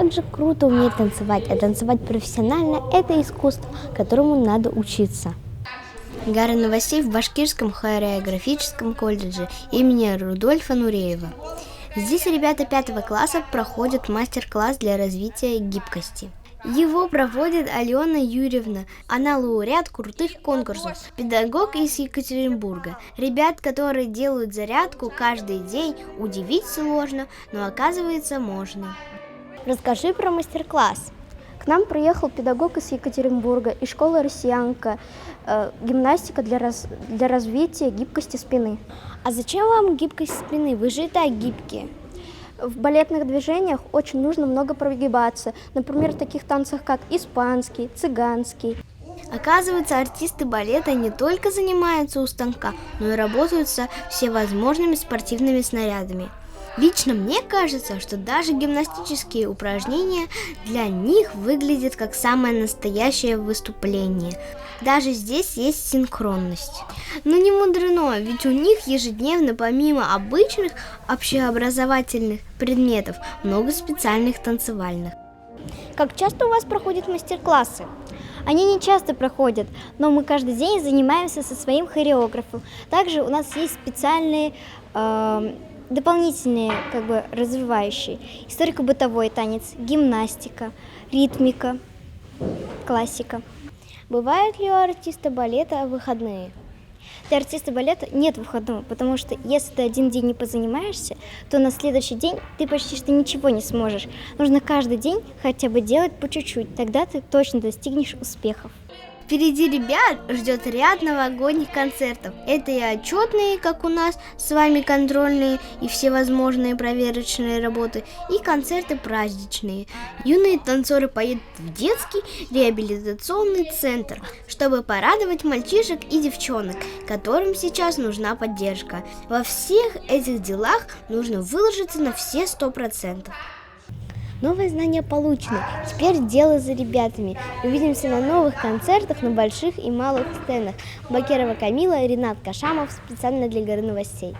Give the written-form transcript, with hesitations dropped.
Как же круто уметь танцевать, а танцевать профессионально – это искусство, которому надо учиться. Гара новостей в Башкирском хореографическом колледже имени Рудольфа Нуреева. Здесь ребята 5 класса проходят мастер-класс для развития гибкости. Его проводит Алена Юрьевна. Она лауреат крутых конкурсов, педагог из Екатеринбурга. Ребят, которые делают зарядку каждый день, удивить сложно, но оказывается можно. Расскажи про мастер-класс. К нам приехал педагог из Екатеринбурга и школы «Россиянка», гимнастика для развития гибкости спины. А зачем вам гибкость спины? Вы же и так гибкие. В балетных движениях очень нужно много прогибаться, например, в таких танцах, как испанский, цыганский. Оказывается, артисты балета не только занимаются у станка, но и работают со всевозможными спортивными снарядами. Лично мне кажется, что даже гимнастические упражнения для них выглядят как самое настоящее выступление. Даже здесь есть синхронность. Но не мудрено, ведь у них ежедневно помимо обычных общеобразовательных предметов много специальных танцевальных. Как часто у вас проходят мастер-классы? Они не часто проходят, но мы каждый день занимаемся со своим хореографом. Также у нас есть специальные дополнительные, развивающие. Историко-бытовой танец, гимнастика, ритмика, классика. Бывают ли у артиста балета выходные? Для артиста балета нет выходного, потому что если ты один день не позанимаешься, то на следующий день ты почти что ничего не сможешь. Нужно каждый день хотя бы делать по чуть-чуть, тогда ты точно достигнешь успехов. Впереди ребят ждет ряд новогодних концертов. Это и отчетные, как у нас с вами контрольные и всевозможные проверочные работы, и концерты праздничные. Юные танцоры поедут в детский реабилитационный центр, чтобы порадовать мальчишек и девчонок, которым сейчас нужна поддержка. Во всех этих делах нужно выложиться на все 100%. Новые знания получены. Теперь дело за ребятами. Увидимся на новых концертах на больших и малых сценах. Бакирова Камила, Ринат Кашамов. Специально для Гары новостей.